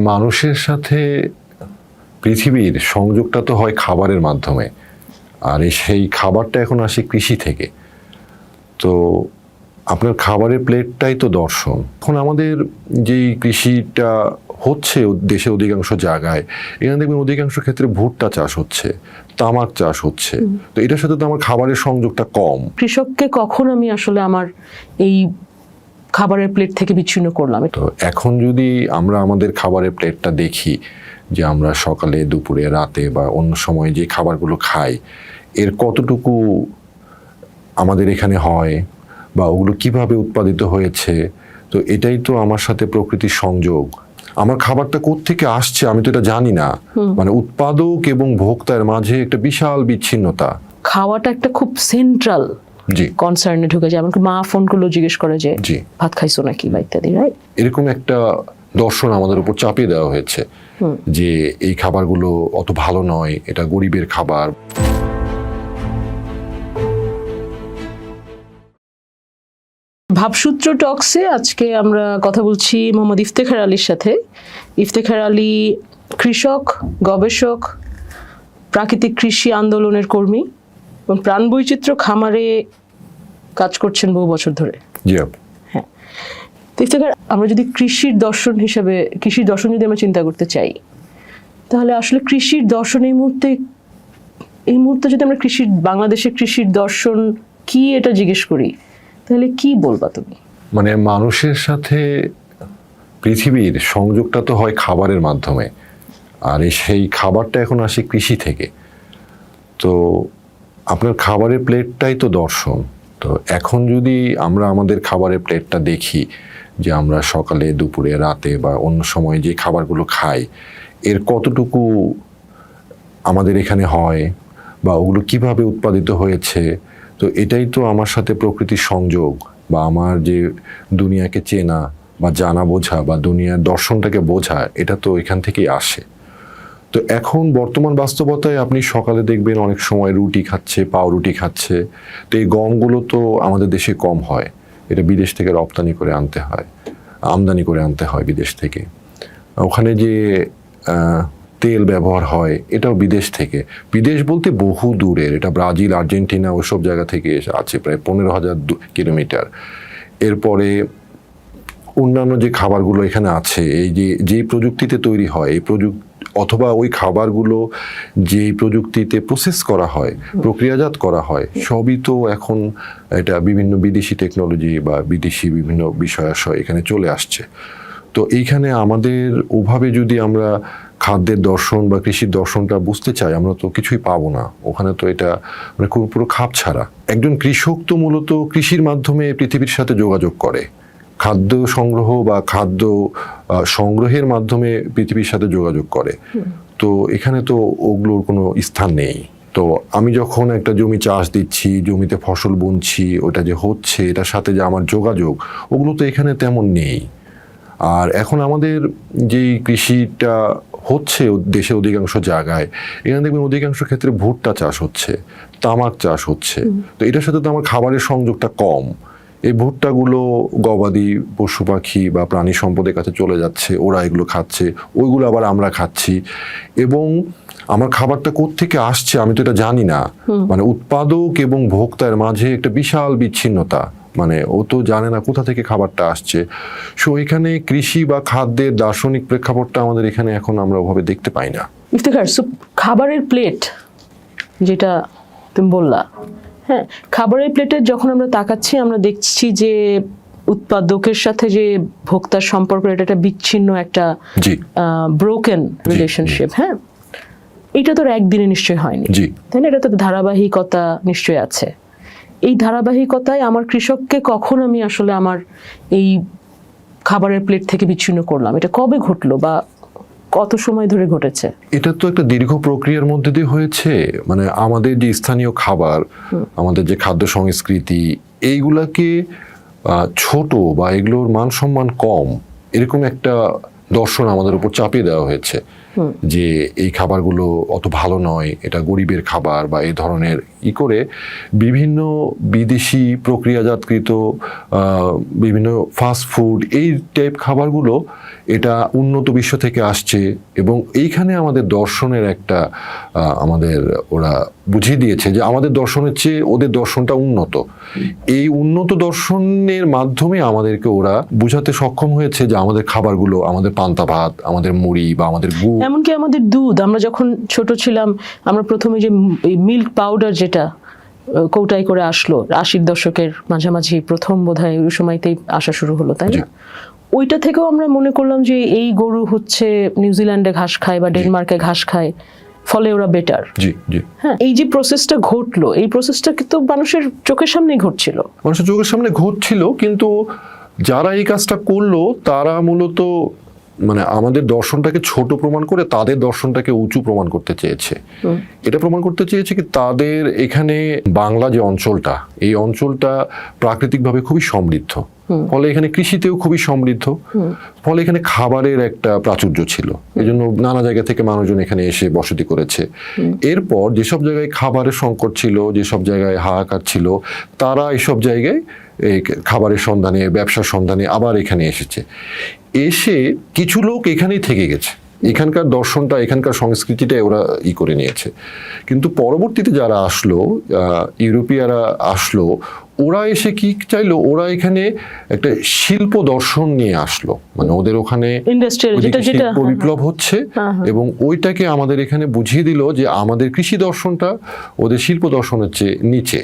মানুষের সাথে পৃথিবীর সংযোগটা তো হয় খাবারের মাধ্যমে, আর সেই খাবারটা এখন আসে কৃষি থেকে। তো আপনার খাবারের প্লেটটাই তো দর্শন। এখন আমাদের যেই কৃষিটা হচ্ছে দেশে অধিকাংশ জায়গায়, এখানে দেখবেন অধিকাংশ ক্ষেত্রে ভুট্টা চাষ হচ্ছে, তামাক চাষ হচ্ছে। তো এটার সাথে তো আমার খাবারের সংযোগটা কম। কৃষককে কখন আমি আসলে আমার এই খাবারের প্লেট থেকে বিচ্ছিন্ন করলাম? তো এখন যদি আমরা আমাদের খাবারের প্লেটটা দেখি, যে আমরা সকালে, দুপুরে, রাতে বা অন্য সময় যে খাবারগুলো খাই, এর কতটুকু আমাদের এখানে হয় বা ওগুলো কিভাবে উৎপাদিত হয়েছে, তো এটাই তো আমার সাথে প্রকৃতির সংযোগ। আমার খাবারটা কোত্থেকে আসছে আমি তো এটা জানি না। মানে উৎপাদক এবং ভোক্তার মাঝে একটা বিশাল বিচ্ছিন্নতা। খাওয়াটা একটা খুব সেন্ট্রাল কনসার্নে ঢুকে যায়। এমনকি মা ফোন করলো জিজ্ঞেস করে যে ভাত খাইছো নাকি বা ইত্যাদি, রাইট? এরকম একটা দর্শন আমাদের উপর চাপিয়ে দেওয়া হয়েছে যে এই খাবারগুলো অত ভালো নয়, এটা গরিবের খাবার। ভাবসূত্র টক্সে আজকে আমরা কথা বলছি মোহাম্মদ ইফতেখার আলীর সাথে। ইফতেখার আলী কৃষক, গবেষক, প্রাকৃতিক কৃষি আন্দোলনের কর্মী এবং প্রাণবৈচিত্র্য খামারে কাজ করছেন বহু বছর ধরে। হ্যাঁ, ইফতেখার, আমরা যদি কৃষির দর্শন হিসেবে, কৃষির দর্শন যদি আমরা চিন্তা করতে চাই, তাহলে আসলে কৃষির দর্শন এই মুহূর্তে যদি আমরা বাংলাদেশের কৃষির দর্শন কি এটা জিজ্ঞেস করি, তাহলে কি বলবা তুমি? মানে মানুষের সাথে পৃথিবীর সংযোগটা তো হয় খাবারের মাধ্যমে, আর সেই খাবারটা এখন আসে কৃষি থেকে। তো আপনার খাবারের প্লেটটাই তো দর্শন। তো এখন যদি আমরা আমাদের খাবারের প্লেটটা দেখি, যে আমরা সকালে, দুপুরে, রাতে বা অন্য সময় যে খাবারগুলো খাই, এর কতটুকু আমাদের এখানে হয় বা ওগুলো কিভাবে উৎপাদিত হয়েছে, তো এটাই তো আমার সাথে প্রকৃতির সংযোগ বা আমার যে দুনিয়াকে চেনা বা জানা বোঝা বা দুনিয়ার দর্শনটাকে বোঝা, এটা তো এখান থেকেই আসে। তো এখন বর্তমান বাস্তবতায় আপনি সকালে দেখবেন অনেক সময় রুটি খাচ্ছে, পাউরুটি খাচ্ছে। তো এই গমগুলো তো আমাদের দেশে কম হয়, এটা বিদেশ থেকে আমদানি করে আনতে হয় বিদেশ থেকে। ওখানে যে তেল ব্যবহার হয় এটাও বিদেশ থেকে, বিদেশ বলতে বহু দূরের, এটা ব্রাজিল, আর্জেন্টিনা ওসব জায়গা থেকে আছে, প্রায় 15,000 কিলোমিটার। এরপরে অন্যান্য যে খাবারগুলো এখানে আছে, এই যে প্রযুক্তিতে তৈরি হয়, এই অথবা ওই খাবারগুলো যে প্রযুক্তিতে প্রসেস করা হয়, প্রক্রিয়াজাত করা হয়, সবই তো এখন এটা বিভিন্ন বিদেশি টেকনোলজি বা বিদেশি বিভিন্ন বিষয়াশয় এখানে চলে আসছে। তো এইখানে আমাদের ওভাবে যদি আমরা খাদ্যের দর্শন বা কৃষির দর্শনটা বুঝতে চাই, আমরা তো কিছুই পাবো না ওখানে। তো এটা মানে পুরো খাপ ছাড়া। একজন কৃষক তো মূলত কৃষির মাধ্যমে পৃথিবীর সাথে যোগাযোগ করে, খাদ্য সংগ্রহ বা খাদ্য সংগ্রহের মাধ্যমে পৃথিবীর সাথে যোগাযোগ করে। তো এখানে তো ওগুলোর কোনো স্থান নেই। তো আমি যখন একটা জমি চাষ দিচ্ছি, জমিতে ফসল বুনছি, ওটা যে হচ্ছে এটার সাথে যে আমার যোগাযোগ, ওগুলো তো এখানে তেমন নেই। আর এখন আমাদের যেই কৃষিটা হচ্ছে দেশে অধিকাংশ জায়গায়, এখানে দেখবেন অধিকাংশ ক্ষেত্রে ভুট্টা চাষ হচ্ছে, তামাক চাষ হচ্ছে। তো এটার সাথে তো আমার খাবারের সংযোগটা কম। এই ভুট্টাগুলো গবাদি পশু পাখি বা প্রাণী সম্পদের কাছে চলে যাচ্ছে, ওরা এগুলো খাচ্ছে, ওইগুলো আবার আমরা খাচ্ছি। এবং আমার খাবারটা কোত্থেকে আসছে আমি তো এটা জানি না। মানে উৎপাদক এবং ভোক্তার মাঝে একটা বিশাল বিচ্ছিন্নতা, মানে ও তো জানে না কোথা থেকে খাবারটা আসছে। সো এখানে কৃষি বা খাদ্যের দার্শনিক প্রেক্ষাপটটা আমাদের এখানে এখন আমরা ওভাবে দেখতে পাই না। ইফতেখার, খাবারের প্লেট যেটা তুমি বললা, হ্যাঁ, খাবারের প্লেটে যখন আমরা তাকাচ্ছি, আমরা দেখছি যে উৎপাদকের সাথে যে ভোক্তার সম্পর্ক, এটা একটা বিচ্ছিন্ন, একটা ব্রোকেন রিলেশনশিপ। হ্যাঁ, এটা তো একদিনে নিশ্চয়ই হয়নি, তাই না? এটা তো ধারাবাহিকতা নিশ্চয়ই আছে। এই ধারাবাহিকতায় আমার কৃষককে কখন আমি আসলে আমার এই খাবারের প্লেট থেকে বিচ্ছিন্ন করলাম, এটা কবে ঘটলো বা কত সময় ধরে ঘটেছে? এটা তো একটা দীর্ঘ প্রক্রিয়ার মধ্যে দিয়ে হয়েছে। মানে আমাদের যে স্থানীয় খাবার, আমাদের যে খাদ্য সংস্কৃতি, এইগুলাকে ছোট বা এগুলোর মান সম্মান কম, এরকম একটা দর্শন আমাদের উপর চাপিয়ে দেওয়া হয়েছে যে এই খাবারগুলো অত ভালো নয়, এটা গরিবের খাবার বা এই ধরনের করে বিভিন্ন বিদেশি প্রক্রিয়াজাতকৃত বিভিন্ন ফাস্ট ফুড এই টাইপ খাবারগুলো এটা উন্নত বিশ্ব থেকে আসছে, এবং এইখানে আমাদের দর্শনের একটা আমাদের ওরা বুঝিয়ে দিয়েছে যে আমাদের দর্শনের চেয়ে ওদের দর্শনটা উন্নত। এই উন্নত দর্শনের মাধ্যমে আমাদেরকে ওরা বুঝাতে সক্ষম হয়েছে যে আমাদের খাবারগুলো, আমাদের পান্তা ভাত, আমাদের মুড়ি বা আমাদের গুড়, এমনকি আমাদের দুধ, আমরা যখন ছোট ছিলাম আমরা প্রথমে যে মিল্ক পাউডার যেটা কৌটায় করে আসলো 80-র দশকের মাঝামাঝি প্রথম বোধহয় ওই সময়তেই আসা শুরু হলো, তাই না? ওইটা থেকেও আমরা মনে করলাম যে এই গরু হচ্ছে নিউজিল্যান্ডে ঘাস খায় বা ডেনমার্কে ঘাস খায়, ফলে ওরা বেটার। জি জি। হ্যাঁ, এই যে প্রসেসটা ঘটলো, এই প্রসেসটা কিন্তু মানুষের চোখের সামনেই ঘটছিল। মানুষের চোখের সামনে ঘটছিল, কিন্তু যারা এই কাজটা করলো তারা মূলত মানে আমাদের দর্শনটাকে ছোট প্রমাণ করে তাদের দর্শনটাকে উঁচু প্রমাণ করতে চেয়েছে। এটা প্রমাণ করতে চেয়েছে কি তাদের এখানে বাংলা যে অঞ্চলটা, এই অঞ্চলটা প্রাকৃতিকভাবে খুবই সমৃদ্ধ, ফলে এখানে কৃষিতেও খুবই সমৃদ্ধ, ফলে এখানে খাবারের একটা প্রাচুর্য ছিল, এই জন্য নানা জায়গা থেকে মানুষজন এখানে এসে বসতি করেছে। এরপর যেসব জায়গায় খাবারের সংকট ছিল, যেসব জায়গায় হাহাকার ছিল, তারা এইসব জায়গায় এই খাবারের সন্ধানে, ব্যবসার সন্ধানে আবার এখানে এসেছে। এসে কিছু লোক এখানেই থেকে গেছে, এখানকার দর্শনটা, এখানকার সংস্কৃতিটা ওরা করে নিয়েছে। কিন্তু পরবর্তীতে যারা আসলো, ইউরোপীয়রা আসলো, ওরা এসে কি চাইলো, ওরা এখানে একটা শিল্প দর্শন নিয়ে আসলো, মানে ওদের ওখানে শিল্প বিপ্লব হচ্ছে, এবং ওইটাকে আমাদের এখানে বুঝিয়ে দিল যে আমাদের কৃষি দর্শনটা ওদের শিল্প দর্শনের চেয়ে নিচে,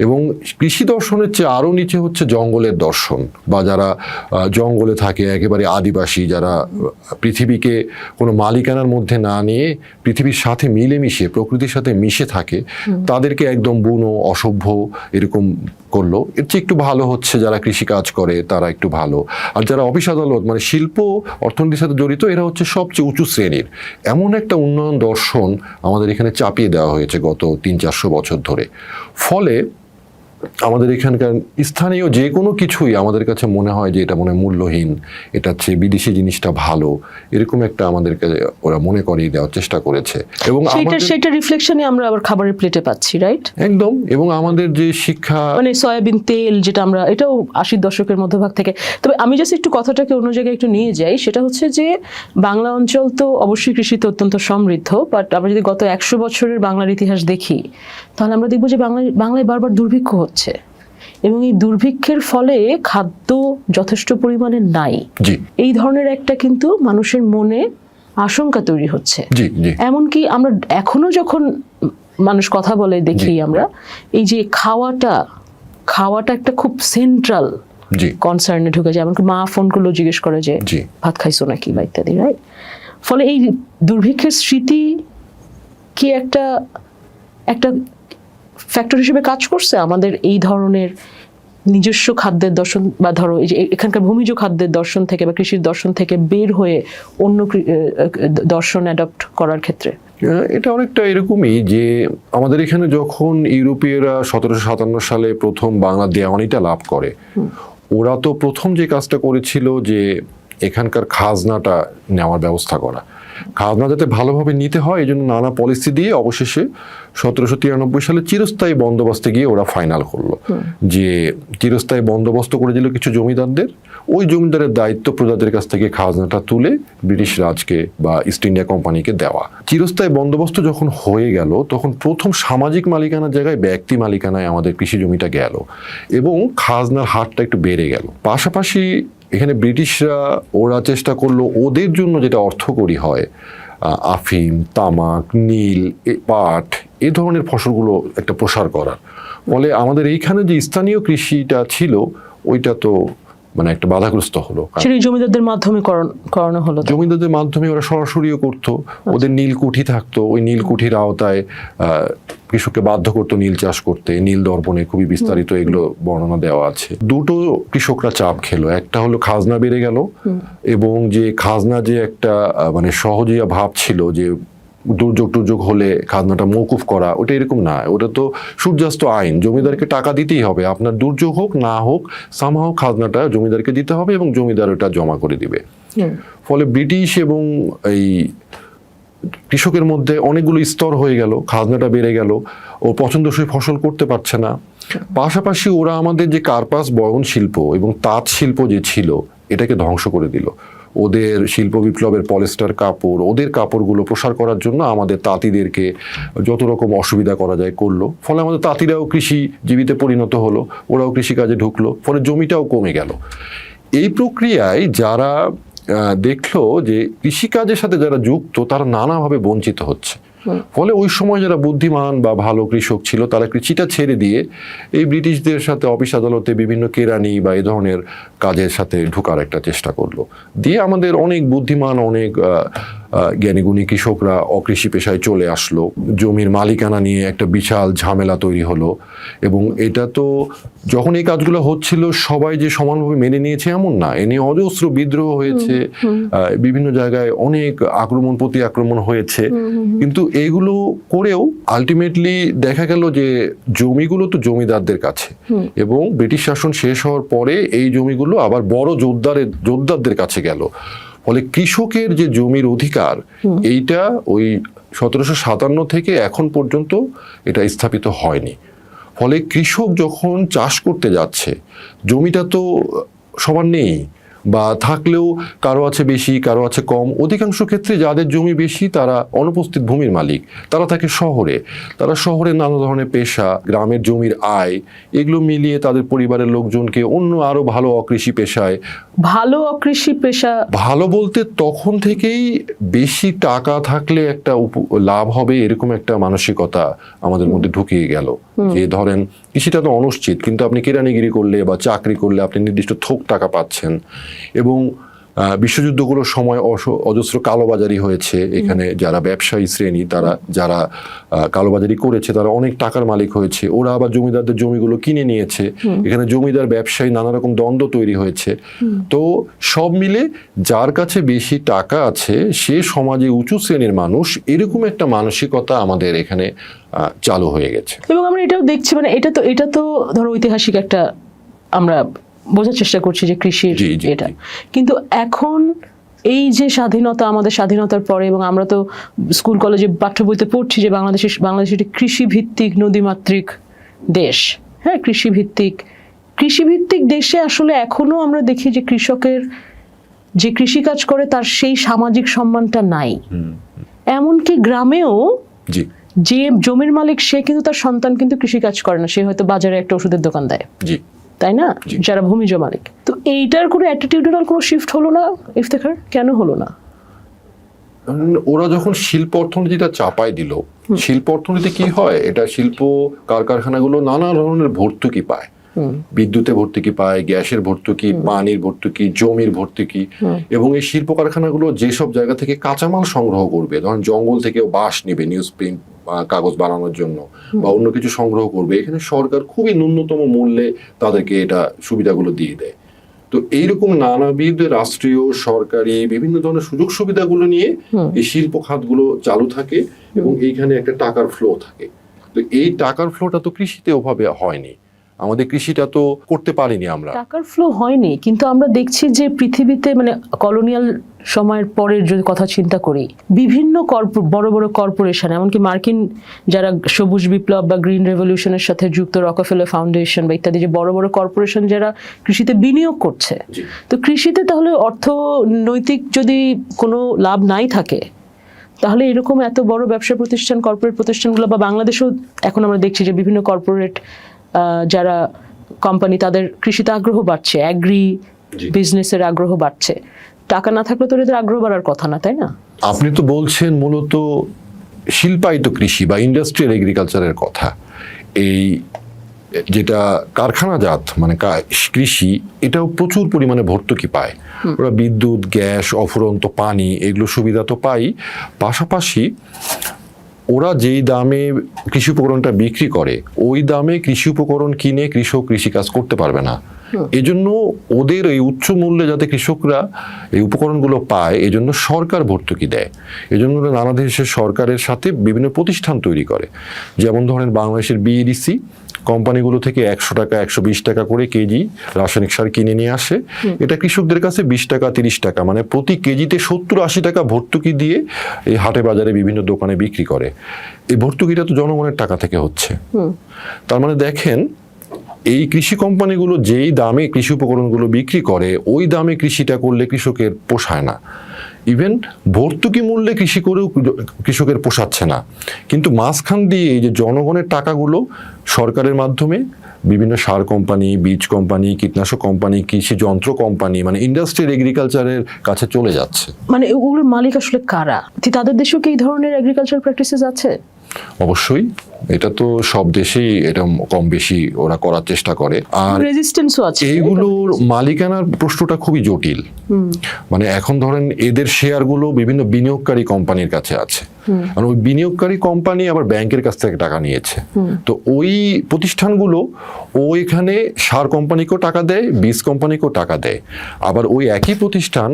এবং কৃষি দর্শনের চেয়ে আরো নিচে হচ্ছে জঙ্গলের দর্শন, বা যারা জঙ্গলে থাকে, একেবারে আদিবাসী, যারা পৃথিবীকে কোনো মালিকানার মধ্যে না নিয়ে পৃথিবীর সাথে মিলেমিশে, প্রকৃতির সাথে মিশে থাকে, তাদেরকে একদম বুনো, অসভ্য এরকম করলো। এর চেয়ে একটু ভালো হচ্ছে যারা কৃষিকাজ করে তারা একটু ভালো, আর যারা অফিস আদালত মানে শিল্প অর্থনীতির সাথে জড়িত এরা হচ্ছে সবচেয়ে উঁচু শ্রেণীর। এমন একটা উন্নয়ন দর্শন আমাদের এখানে চাপিয়ে দেওয়া হয়েছে গত 300-400 বছর ধরে। ফলে আমাদের এখানকার স্থানীয় যে কোনো কিছুই আমাদের কাছে মনে হয় যে এটা মনে মূল্যহীন, এটা চেয়ে বিদেশি জিনিসটা ভালো, এরকম একটা আমাদেরকে ওরা মনে করিয়ে দেওয়ার চেষ্টা করেছে। এবং সেটা রিফ্লেকশনই আমরা আবার খাবারের প্লেটে পাচ্ছি, রাইট? একদম। এবং আমাদের যে শিক্ষা, মানে সয়াবিন তেল যেটা আমরা, এটাও 80-র দশকের মধ্যভাগ থেকে। তবে আমি জাস্ট একটু কথাটাকে অন্য জায়গায় একটু নিয়ে যাই, সেটা হচ্ছে যে বাংলা অঞ্চল তো অবশ্যই কৃষিতে অত্যন্ত সমৃদ্ধ, বাট আমরা যদি গত 100 বছরের বাংলার ইতিহাস দেখি তাহলে আমরা দেখবো যে বাংলায় বারবার দুর্ভিক্ষ হচ্ছে, এবং এই দুর্ভিক্ষের ফলে খাদ্য যথেষ্ট পরিমাণে নাই। এই ধরনের একটা কিন্তু মানুষের মনে আশঙ্কা তৈরি হচ্ছে। এমনকি আমরা এখনো যখন মানুষ কথা বলে দেখি আমরা, এই যে খাওয়াটা একটা খুব সেন্ট্রাল কনসার্নে ঢুকে যায়। এমনকি মা ফোন করলেও জিজ্ঞেস করে যে ভাত খাইছো নাকি বা ইত্যাদি, রাইট? ফলে এই দুর্ভিক্ষের স্মৃতি কি একটা ফ্যাক্টর হিসেবে কাজ করছে আমাদের এই ধরনের নিজস্ব খাদ্যের দর্শন, বা ধরো এই যে এখানকার ভূমিজ খাদ্যের দর্শন থেকে বা কৃষির দর্শন থেকে বের হয়ে অন্য দর্শন অ্যাডপ্ট করার ক্ষেত্রে? এটা অনেকটা এরকমই যে আমাদের এখানে যখন ইউরোপীয়রা 1757 সালে প্রথম বাংলা দেওয়ানিটা লাভ করে, ওরা তো প্রথম যে কাজটা করেছিল যে এখানকার খাজনাটা নেওয়ার ব্যবস্থা করা। খাজনা যাতে ভালোভাবে নিতে হয় এই জন্য নানা পলিসি দিয়ে অবশেষে 1793 সালে চিরস্থায়ী বন্দোবস্তে গিয়ে ওরা ফাইনাল করলো যে চিরস্থায়ী বন্দোবস্ত করে দিল কিছু জমিদারদের, ওই জমিদারের দায়িত্ব প্রজাদের কাছ থেকে খাজনাটা তুলে ব্রিটিশ রাজকে বা ইস্ট ইন্ডিয়া কোম্পানিকে দেওয়া। চিরস্থায়ী বন্দোবস্ত যখন হয়ে গেল তখন প্রথম সামাজিক মালিকানার জায়গায় ব্যক্তি মালিকানায় আমাদের কৃষি জমিটা গেল, এবং খাজনার হারটা একটু বেড়ে গেল। পাশাপাশি এখানে ব্রিটিশরা ওরা চেষ্টা করলো ওদের জন্য যেটা অর্থকরী হয়, আফিম, তামাক, নীল, পাট, এ ধরনের ফসলগুলো একটা প্রসার করার। ফলে আমাদের এইখানে যে স্থানীয় কৃষিটা ছিল ওইটা তো মানে একটা বাধাগ্রস্ত হলো। জমিদারদের মাধ্যমে করানো হলো, জমিদারদের মাধ্যমে ওরা সরাসরিও করতো। ওদের নীলকুঠি থাকতো, ওই নীলকুঠির আওতায় কৃষককে বাধ্য করতো নীল চাষ করতে। নীল দর্পণে খুবই বিস্তারিত এগুলো বর্ণনা দেওয়া আছে। দুটো কৃষকরা চাপ খেলো, একটা হলো খাজনা বেড়ে গেল, এবং যে খাজনা যে একটা মানে সহজিয়া ভাব ছিল যে দুর্যোগ হলে খাজনাটা মওকুফ করা, ওটা এরকম না। ওটা তো সূর্যাস্ত আইন, জমিদারকে টাকা দিতেই হবে, আপনার দুর্যোগ হোক না হোক সামহাও খাজনাটা জমিদারকে দিতে হবে এবং জমিদার ওটা জমা করে দিবে। ফলে ব্রিটিশ এবং এই কৃষকের মধ্যে অনেকগুলো স্তর হয়ে গেল, খাজনাটা বেড়ে গেল। ও পছন্দসই ফসল করতে পারছে না। পাশাপাশি ওরা আমাদের যে কার্পাস বয়ন শিল্প এবং তাঁত শিল্প যে ছিল এটাকে ধ্বংস করে দিল। ওদের শিল্প বিপ্লবের পলিস্টার কাপড়, ওদের কাপড়গুলো প্রসার করার জন্য আমাদের তাঁতিদেরকে যত রকম অসুবিধা করা যায় করলো। ফলে আমাদের তাঁতিরাও কৃষিজীবীতে পরিণত হলো, ওরাও কৃষিকাজে ঢুকলো, ফলে জমিটাও কমে গেল। এই প্রক্রিয়ায় যারা দেখলো যে কৃষিকাজের সাথে যারা যুক্ত তারা নানাভাবে বঞ্চিত হচ্ছে। ফলে ওই সময় যারা বুদ্ধিমান বা ভালো কৃষক ছিল তারা কৃষিটা ছেড়ে দিয়ে এই ব্রিটিশদের সাথে অফিস আদালতে বিভিন্ন কেরানি বা এই ধরনের কাজের সাথে ঢোকার একটা চেষ্টা করলো। দিয়ে আমাদের অনেক বুদ্ধিমান, অনেক জ্ঞানীগুণী কৃষকরা অকৃষি পেশায় চলে আসলো। জমির মালিকানা নিয়ে একটা বিশাল ঝামেলা তৈরি হলো। এবং এটা তো যখন এই কাজগুলো হচ্ছিল সবাই যে সমানভাবে মেনে নিয়েছে এমন না, এ নিয়ে অজস্র বিদ্রোহ হয়েছে, বিভিন্ন জায়গায় অনেক আক্রমণ প্রতি আক্রমণ হয়েছে। কিন্তু এইগুলো করেও আলটিমেটলি দেখা গেল যে জমিগুলো তো জমিদারদের কাছে, এবং ব্রিটিশ শাসন শেষ হওয়ার পরে এই জমিগুলো আবার বড় জোরদারদের কাছে গেল। ফলে কৃষকের যে জমির অধিকার এইটা ওই 1757 থেকে এখন পর্যন্ত এটা স্থাপিত হয়নি। ফলে কৃষক যখন চাষ করতে যাচ্ছে, জমিটা তো সবার নেই, বা থাকলেও কারো আছে বেশি, কারো আছে কম। অধিকাংশ ক্ষেত্রে যাদের জমি বেশি তারা অনুপস্থিত ভূমির মালিক, তারা থাকে শহরে। তারা শহরে নানা ধরনের পেশা, গ্রামের জমির আয়, এগুলো মিলিয়ে তাদের পরিবারের লোকজনকে অন্য আরো ভালো অকৃষি পেশায়, ভালো বলতে তখন থেকেই বেশি টাকা থাকলে একটা লাভ হবে এরকম একটা মানসিকতা আমাদের মধ্যে ঢুকিয়ে গেল। যে ধরেন কৃষিটা তো অনিশ্চিত, কিন্তু আপনি কেরানিগিরি করলে বা চাকরি করলে আপনি নির্দিষ্ট থোক টাকা পাচ্ছেন। এবং বিশ্বযুদ্ধগুলোর সময় অজস্র কালোবাজারি হয়েছে। এখানে যারা ব্যবসায়ী শ্রেণী, তারা যারা কালোবাজারি করেছে তারা অনেক টাকার মালিক হয়েছে। ওরা আবার জমিদারদের জমিগুলো কিনে নিয়েছে। এখানে জমিদার ব্যবসায়ী নানা রকম দ্বন্দ্ব তৈরি হয়েছে। তো সব মিলে যার কাছে বেশি টাকা আছে সে সমাজে উঁচু শ্রেণীর মানুষ, এরকম একটা মানসিকতা আমাদের এখানে চালু হয়ে গেছে। এবং আমরা এটাও দেখছি, মানে এটা তো ধরো ঐতিহাসিক একটা আমরা বোঝার চেষ্টা করছি যে কৃষির এটা, কিন্তু এখন এই যে স্বাধীনতা, আমাদের স্বাধীনতার পরে, এবং আমরা তো স্কুল কলেজে পাঠ্য বইতে পড়ছি যে বাংলাদেশ একটি কৃষিভিত্তিক নদীমাতৃক দেশ। হ্যাঁ, কৃষিভিত্তিক দেশে আসলে এখনো আমরা দেখি যে কৃষকের যে কৃষিকাজ করে তার সেই সামাজিক সম্মানটা নাই। এমনকি গ্রামেও যে জমির মালিক সে কিন্তু তার সন্তান কিন্তু কৃষিকাজ করে না, সে হয়তো বাজারে একটা ওষুধের দোকান দেয়, তাই না, যারা ভূমিজ মালিক। তো এইটার কোনো অ্যাটিটিউডাল কোনো শিফট হলো না ইফতেখার? কেন হলো না? ওরা যখন শিল্প অর্থনীতিটা চাপাই দিল, শিল্প অর্থনীতি কি হয়, এটা শিল্প কারখানাগুলো নানা ধরনের ভর্তুকি পায়। বিদ্যুতে ভর্তুকি পায়, গ্যাসের ভর্তুকি, পানির ভর্তুকি, জমির ভর্তুকি। এবং এই শিল্প কারখানাগুলো যেসব জায়গা থেকে কাঁচামাল সংগ্রহ করবে, ধরেন জঙ্গল থেকেও বাঁশ নিবে নিউজ প্রিন্ট কাগজ বানানোর জন্য, বা অন্য কিছু সংগ্রহ করবে, এখানে সরকার খুবই ন্যূনতম মূল্যে তাদেরকে এটা সুবিধাগুলো দিয়ে দেয়। তো এইরকম নানাবিধ রাষ্ট্রীয় সরকারি বিভিন্ন ধরনের সুযোগ সুবিধাগুলো নিয়ে এই শিল্প খাতগুলো চালু থাকে, এবং এইখানে একটা টাকার ফ্লো থাকে। তো এই টাকার ফ্লোটা তো কৃষিতে ওভাবে হয়নি, আমাদের কৃষিটা তো করতে পারিনি আমরা। টাকার ফ্লো হয়নি, কিন্তু আমরা দেখছি যে পৃথিবীতে, মানে কলোনিয়াল সময়ের পরের যদি কথা চিন্তা করি, বিভিন্ন বড় বড় কর্পোরেশন, এমনকি মার্কিন যারা সবুজ বিপ্লব বা গ্রিন রেভলিউশনের সাথে যুক্ত, রকফেলার ফাউন্ডেশন বা ইত্যাদি যে বড় বড় কর্পোরেশন যারা কৃষিতে বিনিয়োগ করছে, তো কৃষিতে তাহলে অর্থনৈতিক যদি কোনো লাভ নাই থাকে, তাহলে এরকম এত বড় ব্যবসা প্রতিষ্ঠান, কর্পোরেট প্রতিষ্ঠানগুলো, বা বাংলাদেশেও এখন আমরা দেখছি যে বিভিন্ন কর্পোরেট যারা কোম্পানি, তাদের কৃষিতে আগ্রহ বাড়ছে, অ্যাগ্রি বিজনেসের আগ্রহ বাড়ছে। টাকা না থাকলে তো এদের আগ্রহ বাড়ার কথা না, তাই না? আপনি তো বলছেন মূলত শিল্পায়িত কৃষি বা ইন্ডাস্ট্রিয়াল এগ্রিকালচারের কথা। এই যেটা কারখানাজাত মানে কৃষি, এটাও প্রচুর পরিমাণে ভর্তুকি পায়। ওরা বিদ্যুৎ, গ্যাস, অফুরন্ত পানি, এগুলো সুবিধা তো পাই। পাশাপাশি ওরা যেই দামে কৃষি উপকরণটা বিক্রি করে, ওই দামে কৃষি উপকরণ কিনে কৃষক কৃষিকাজ করতে পারবে না। এজন্য ওদের এই উচ্চ মূল্যে যাতে কৃষকরা এই উপকরণগুলো পায়, এজন্য সরকার ভর্তুকি দেয়। এজন্য নানা দেশের সরকারের সাথে বিভিন্ন প্রতিষ্ঠান তৈরি করে। যেমন ধরেন বাংলাদেশের বিইডিসি, কোম্পানিগুলো থেকে 100 টাকা 120 টাকা করে কেজি রাসায়নিক সার কিনে নিয়ে আসে। এটা কৃষকদের কাছে 20 টাকা 30 টাকা, মানে প্রতি কেজিতে 70-80 টাকা ভর্তুকি দিয়ে এই হাটে বাজারে বিভিন্ন দোকানে বিক্রি করে। এই ভর্তুকিটা তো জনগণের টাকা থেকে হচ্ছে। তার মানে দেখেন, এই কৃষি কোম্পানিগুলো যেই দামে কৃষি উপকরণগুলো বিক্রি করে, ওই দামে কৃষিটা করলে কৃষকের পোষায় না। ইভেন ভর্তুকি মূল্যে কৃষি করেও কৃষকের পোষাচ্ছে না। কিন্তু মাঝখান দিয়ে এই যে জনগণের টাকাগুলো সরকারের মাধ্যমে বিভিন্ন সার কোম্পানি, বীজ কোম্পানি, কীটনাশক কোম্পানি, কৃষি যন্ত্র কোম্পানি, মানে ইন্ডাস্ট্রিয়াল এগ্রিকালচারের কাছে চলে যাচ্ছে। মানে ওগুলোর মালিক আসলে কারা? তাদের দেশেও কি এই ধরনের এগ্রিকালচার প্র্যাকটিসেস আছে? অবশ্যই, এটা তো সব দেশেই এটা কম বেশি ওরা করার চেষ্টা করে। আর রেজিস্ট্যান্সও আছে। এইগুলোর মালিকানার প্রশ্নটা খুবই জটিল। মানে এখন ধরেন এদের শেয়ারগুলো বিভিন্ন বিনিয়োগকারী কোম্পানির কাছে আছে, আর ওই বিনিয়োগকারী কোম্পানি আবার ব্যাংকের কাছ থেকে টাকা নিয়েছে। তো ওই প্রতিষ্ঠানগুলো এখানে সার কোম্পানিকেও টাকা দেয়, বীজ কোম্পানিকেও টাকা দেয়। আবার ওই একই প্রতিষ্ঠান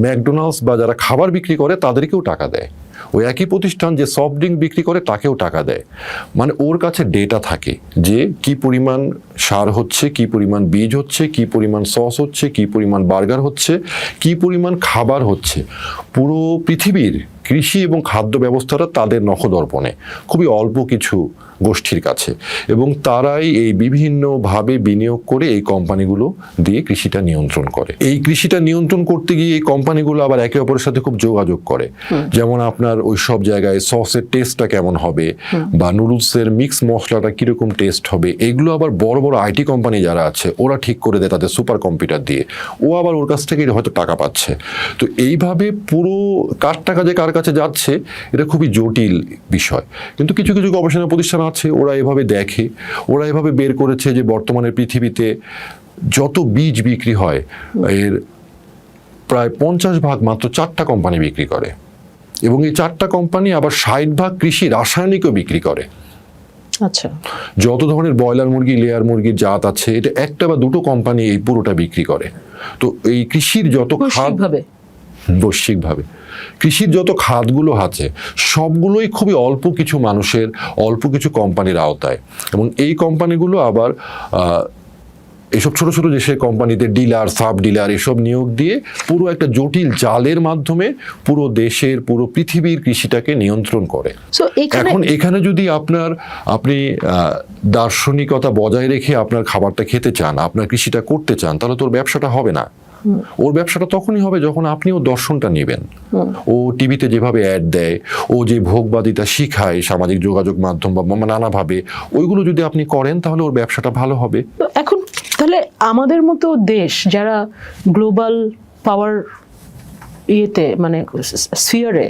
ম্যাকডোনাল্ডস বা যারা খাবার বিক্রি করে তাদেরকেও টাকা দেয়। ওই একই প্রতিষ্ঠান যে সফট ড্রিঙ্ক বিক্রি করে তাকেও টাকা দেয়। মানে ওর কাছে ডেটা থাকে যে কি পরিমাণ সার হচ্ছে, কি পরিমাণ বীজ হচ্ছে, কি পরিমাণ সস হচ্ছে, কি পরিমাণ বার্গার হচ্ছে, কি পরিমাণ খাবার হচ্ছে। পুরো পৃথিবীর কৃষি এবং খাদ্য ব্যবস্থাটা তাদের নখদর্পণে, খুবই অল্প কিছু গোষ্ঠীর কাছে, এবং তারাই এই বিভিন্নভাবে বিনিয়োগ করে এই কোম্পানিগুলো দিয়ে কৃষিটা নিয়ন্ত্রণ করে। এই কৃষিটা নিয়ন্ত্রণ করতে গিয়ে এই কোম্পানিগুলো আবার একে অপরের সাথে খুব যোগাযোগ করে। যেমন আপনার ওই সব জায়গায় সসের টেস্টটা কেমন হবে, বা নুডলসের মিক্স মশলাটা কিরকম টেস্ট হবে, এগুলো আবার বড় বড় আইটি কোম্পানি যারা আছে ওরা ঠিক করে দেয় তাদের সুপার কম্পিউটার দিয়ে। ও আবার ওর কাছ থেকে হয়তো টাকা পাচ্ছে। তো এইভাবে পুরো কার টাকা যে কার কাছে যাচ্ছে এটা খুবই জটিল বিষয়। কিন্তু কিছু কিছু গবেষণা প্রতিষ্ঠান আছে, ওরা এভাবে দেখে, ওরা এভাবে বের করেছে যে বর্তমানে পৃথিবীতে যত বীজ বিক্রি হয় এর প্রায় 50% মাত্র 4টা কোম্পানি বিক্রি করে, এবং এই 4টা কোম্পানি আবার 60% কৃষি রাসায়নিকও বিক্রি করে। আচ্ছা, যত ধরনের ব্রয়লার মুরগি, লেয়ার মুরগির জাত আছে, এটা একটা বা দুটো কোম্পানি এই পুরোটা বিক্রি করে। তো এই কৃষির যত বৈশ্বিকভাবে কৃষির যত খাতগুলো আছে সবগুলোই খুবই অল্প কিছু মানুষের, অল্প কিছু কোম্পানির আওতায়। এবং এই কোম্পানিগুলো আবার এইসব ছোট ছোট দেশের কোম্পানিতে ডিলার, সাব ডিলার এসব নিয়োগ দিয়ে পুরো একটা জটিল জালের মাধ্যমে পুরো দেশের, পুরো পৃথিবীর কৃষিটাকে নিয়ন্ত্রণ করে। এখন এখানে যদি আপনি দার্শনিকতা বজায় রেখে আপনার খাবারটা খেতে চান, আপনার কৃষিটা করতে চান, তাহলে তোর ব্যবসাটা হবে না। ওর ব্যবসাটা তখনই হবে যখন আপনি ওর দর্শনটা নেবেন। ও টিভিতে যেভাবে অ্যাড দেয়, ও যে ভোগবাদিতা শিখায় সামাজিক যোগাযোগ মাধ্যম বা নানাভাবে, ওইগুলো যদি আপনি করেন তাহলে ওর ব্যবসাটা ভালো হবে। এখন তাহলে আমাদের মতো দেশ যারা গ্লোবাল পাওয়ার ইয়েতে, মানে স্ফিয়ারে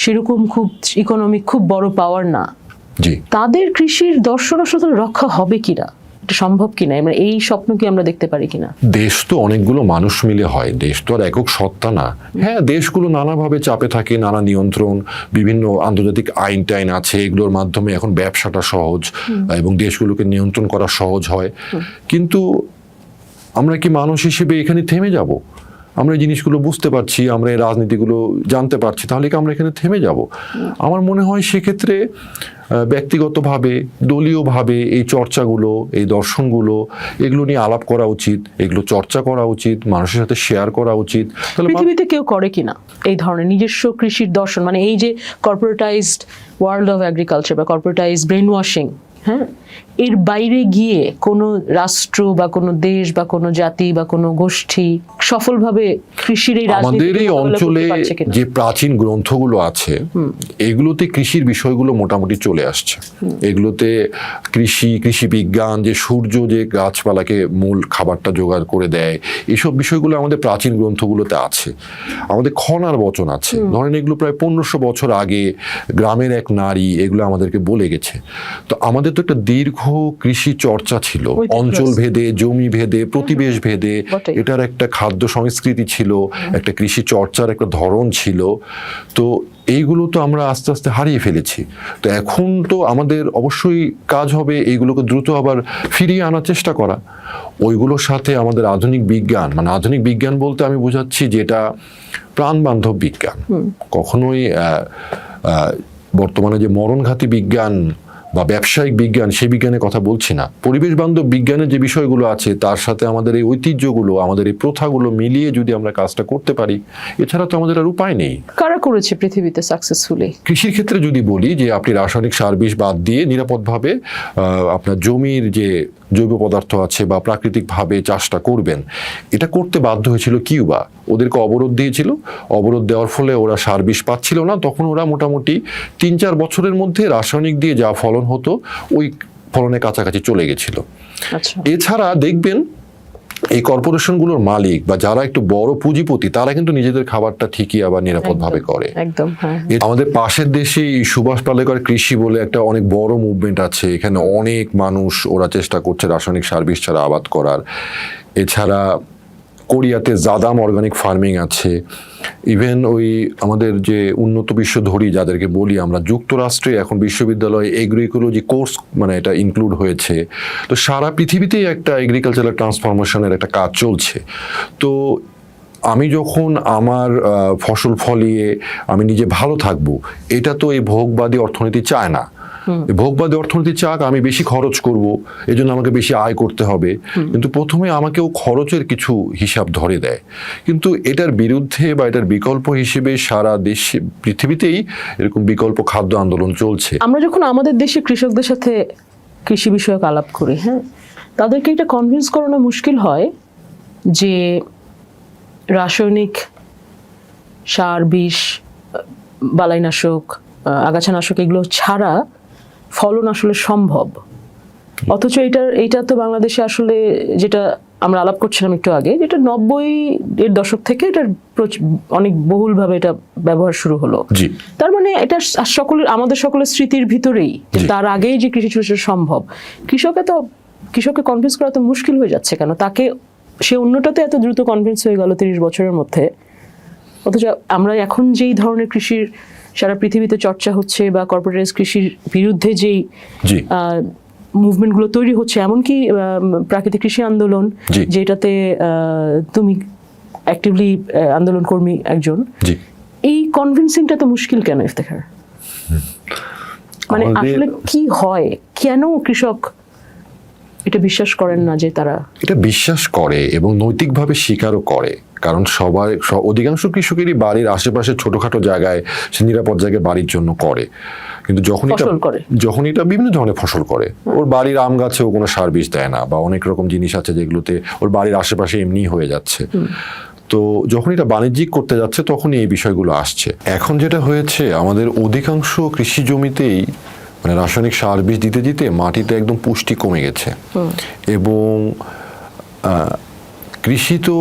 সেরকম খুব ইকোনমিক খুব বড় পাওয়ার না, জি, তাদের কৃষির দর্শন আসলে রক্ষা হবে কিনা, সম্ভব কিনা, মানে এই স্বপ্ন কি আমরা দেখতে পারি কিনা? দেশ তো অনেকগুলো মানুষ মিলে হয়, দেশ তো আর একক সত্তা না। হ্যাঁ, দেশগুলো নানাভাবে চাপে থাকে, নানা নিয়ন্ত্রণ, বিভিন্ন আন্তর্জাতিক আইন টাইন আছে, এগুলোর মাধ্যমে এখন ব্যবসাটা সহজ এবং দেশগুলোকে নিয়ন্ত্রণ করা সহজ হয়। কিন্তু আমরা কি মানুষ হিসেবে এখানে থেমে যাব? আমরা এই জিনিসগুলো বুঝতে পারছি, আমরা এই রাজনীতিগুলো জানতে পারছি, তাহলে কি আমরা এখানে থেমে যাব? আমার মনে হয় সেক্ষেত্রে ব্যক্তিগতভাবে, দলীয়ভাবে এই চর্চাগুলো, এই দর্শনগুলো, এগুলো নিয়ে আলাপ করা উচিত, এগুলো চর্চা করা উচিত, মানুষের সাথে শেয়ার করা উচিত। পৃথিবীতে কেউ করে কিনা এই ধরনের নিজস্ব কৃষির দর্শন? মানে এই যে কর্পোরেটাইজড ওয়ার্ল্ড অফ এগ্রিকালচার বা কর্পোরেটাইজড ব্রেন ওয়াশিং, হ্যাঁ, এর বাইরে গিয়ে কোনো রাষ্ট্র বা কোনো দেশ বা কোনো জাতি বা কোনো গোষ্ঠী সফলভাবে কৃষির এই আমাদের এই অঞ্চলে যে প্রাচীন গ্রন্থগুলো আছে এগুলোতে কৃষির বিষয়গুলো মোটামুটি চলে আসছে। এগুলোতে কৃষি বিজ্ঞান, যে সূর্য যে গাছপালাকে মূল খাবারটা জোগাড় করে দেয়, এসব বিষয়গুলো আমাদের প্রাচীন গ্রন্থগুলোতে আছে। আমাদের খনার বচন আছে, ধরেন এগুলো প্রায় 1500 বছর আগে গ্রামের এক নারী এগুলো আমাদেরকে বলে গেছে। তো আমাদের তো একটা দীর্ঘ কৃষি চর্চা ছিল, অঞ্চল ভেদে, জমি ভেদে, প্রতিবেশ ভেদে, এটার একটা খাদ্য সংস্কৃতি ছিল, একটা কৃষি চর্চার একটা ধরন ছিল। তো এইগুলো তো আমরা আস্তে আস্তে হারিয়ে ফেলেছি। তো এখন তো আমাদের অবশ্যই কাজ হবে এইগুলোকে দ্রুত আবার ফিরিয়ে আনার চেষ্টা করা। ওইগুলোর সাথে আমাদের আধুনিক বিজ্ঞান, মানে আধুনিক বিজ্ঞান বলতে আমি বোঝাচ্ছি যেটা প্রাণবান্ধব বিজ্ঞান, কখনোই বর্তমানে যে মরণঘাতী বিজ্ঞান বা ব্যবসায়িক বিজ্ঞান, সেই বিজ্ঞানের কথা বলছি না। পরিবেশ বান্ধব বিজ্ঞানের যে বিষয়গুলো আছে তার সাথে আমাদের এই ঐতিহ্যগুলো, আমাদের এই প্রথাগুলো মিলিয়ে যদি আমরা কাজটা করতে পারি, এছাড়া তো আমাদের আর উপায় নেই। কারা করেছে পৃথিবীতে সাকসেসফুলি? কৃষির ক্ষেত্রে যদি বলি যে আপনি রাসায়নিক সার বিষ বাদ দিয়ে নিরাপদভাবে আপনার জমির যে জৈব পদার্থ আছে বা প্রাকৃতিকভাবে চাষটা করবেন, এটা করতে বাধ্য হয়েছিল কিউবা। ওদেরকে অবরোধ দিয়েছিল, অবরোধ দেওয়ার ফলে ওরা সার বিষ পাচ্ছিল না। তখন ওরা মোটামুটি 3-4 বছরের মধ্যে রাসায়নিক দিয়ে যা ফলন হতো ওই ফলনের কাছাকাছি চলে গেছিল। আচ্ছা, এছাড়া দেখবেন এই কর্পোরেশনগুলোর মালিক বা যারা একটু বড় পুঁজিপতি, তারা কিন্তু নিজেদের খাবারটা ঠিকই আবার নিরাপদভাবে করে। একদম, হ্যাঁ। আমাদের পাশের দেশে সুভাষ পালেকর কৃষি বলে একটা অনেক বড় মুভমেন্ট আছে, এখানে অনেক মানুষ ওরা চেষ্টা করছে রাসায়নিক সার বিষ ছাড়া আবাদ করার। এছাড়া কোরিয়াতে জাদাম অর্গানিক ফার্মিং আছে। ইভেন ওই আমাদের যে উন্নত বিশ্ব ধরি যাদেরকে বলি আমরা, যুক্তরাষ্ট্রে এখন বিশ্ববিদ্যালয়ে এগ্রিকোলজি কোর্স মানে এটা ইনক্লুড হয়েছে। তো সারা পৃথিবীতেই একটা এগ্রিকালচারাল ট্রান্সফরমেশনের একটা কাজ চলছে। তো আমি যখন আমার ফসল ফলিয়ে আমি নিজে ভালো থাকবো, এটা তো এই ভোগবাদী অর্থনীতি চায় না। ভোগবাদী অর্থনীতি চাক আমি বেশি খরচ করব, এজন্য আমাকে বেশি আয় করতে হবে। কিন্তু প্রথমে আমাকেও খরচের কিছু হিসাব ধরে দেয়। কিন্তু এটার বিরুদ্ধে বা এটার বিকল্প হিসেবে সারা দেশে পৃথিবীতেই এরকম বিকল্প খাদ্য আন্দোলন চলছে। আমরা যখন আমাদের দেশে কৃষকদের সাথে কৃষি বিষয়ক আলাপ করি, হ্যাঁ, তাদেরকে এটা কনভিন্স করানো মুশকিল হয় যে রাসায়নিক সার বিষ, বালাইনাশক, আগাছানাশক এগুলো ছাড়া ফলন আসলে সম্ভব। অথচ এইটা তো বাংলাদেশে আসলে, যেটা আমরা আলাপ করছিলাম একটু আগে, যেটা 90-এর দশক থেকে এটা অনেক বহুলভাবে এটা ব্যবহার শুরু হলো। তার মানে এটা আমাদের সকলের স্মৃতির ভিতরেই, তার আগেই যে কৃষি ছিল সেটা সম্ভব। কৃষককে কনভিন্স করা তো মুশকিল হয়ে যাচ্ছে কেন? তাকে সে অন্যটাতে এত দ্রুত কনভিন্স হয়ে গেল 30 বছরের মধ্যে। অথচ আমরা এখন যেই ধরনের কৃষির সারা পৃথিবীতে চর্চা হচ্ছে বা কর্পোরেটাইজ কৃষির বিরুদ্ধে যেই মুভমেন্টগুলো তৈরি হচ্ছে, এমনকি প্রাকৃতিক কৃষি আন্দোলন, যেটাতে তুমি অ্যাক্টিভলি আন্দোলন কর্মী একজন, এই কনভিন্সিংটা তো মুশকিল কেন ইফতেখার? মানে আসলে কি হয়, কেন কৃষক এটা বিশ্বাস করেন না যে তারা এটা বিশ্বাস করে এবং নৈতিকভাবে স্বীকারও করে? কারণ অধিকাংশ কৃষকেরই বাড়ির আশেপাশে ছোটখাটো জায়গায় সে নিরাপদ জায়গায় বাড়ির জন্য করে। কিন্তু যখন এটা বিভিন্ন ধরনের ফসল করে, ওর বাড়ির আম গাছেও কোনো সার বিষ দেয় না, বা অনেক রকম জিনিস আছে যেগুলোতে ওর বাড়ির আশেপাশে এমনি হয়ে যাচ্ছে। তো যখন এটা বাণিজ্যিক করতে যাচ্ছে তখনই এই বিষয়গুলো আসছে। এখন যেটা হয়েছে, আমাদের অধিকাংশ কৃষি জমিতেই মানে রাসায়নিক সার বিষ দিতে দিতে মাটিতে একদম পুষ্টি কমে গেছে। এবং কৃষি তো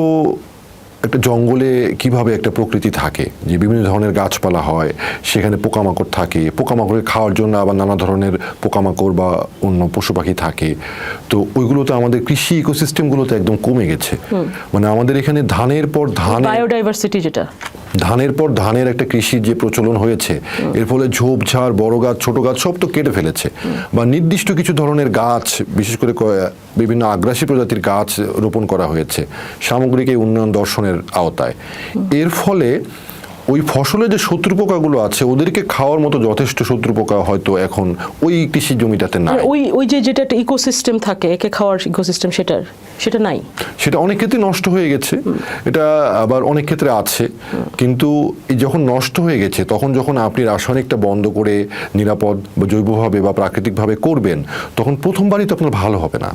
একটা জঙ্গলে কিভাবে একটা প্রকৃতি থাকে, যে বিভিন্ন ধরনের গাছপালা হয়, সেখানে পোকামাকড় থাকে, পোকামাকড় খাওয়ার জন্য আবার নানা ধরনের পোকামাকড় বা অন্য পশু পাখি থাকে। তো ওইগুলোতে আমাদের কৃষি ইকোসিস্টেমগুলোতে একদম কমে গেছে। মানে আমাদের এখানে ধানের পর বায়োডাইভার্সিটি, যেটা ধানের পর ধানের একটা কৃষির যে প্রচলন হয়েছে, এর ফলে ঝোপঝাড়, বড় গাছ, ছোট গাছ সব তো কেটে ফেলেছে, বা নির্দিষ্ট কিছু ধরনের গাছ, বিশেষ করে বিভিন্ন আগ্রাসী প্রজাতির গাছ রোপণ করা হয়েছে সামগ্রিক এই উন্নয়ন দর্শনের আওতায়। এর ফলে ওই ফসলের যে শত্রু পোকাগুলো আছে, ওদেরকে খাওয়ার মতো যথেষ্ট শত্রু পোকা হয়তো এখন ওই কৃষি জমিটাতে নাই। ওই যেটা একটা ইকোসিস্টেম থাকে, একে খাওয়ার ইকোসিস্টেম, সেটা নাই। সেটা অনেক ক্ষেত্রে নষ্ট হয়ে গেছে, এটা আবার অনেক ক্ষেত্রে আছে। কিন্তু যখন নষ্ট হয়ে গেছে, তখন যখন আপনি রাসায়নিকটা বন্ধ করে নিরাপদ বা জৈবভাবে বা প্রাকৃতিকভাবে করবেন, তখন প্রথমবারই তো আপনার ভালো হবে না।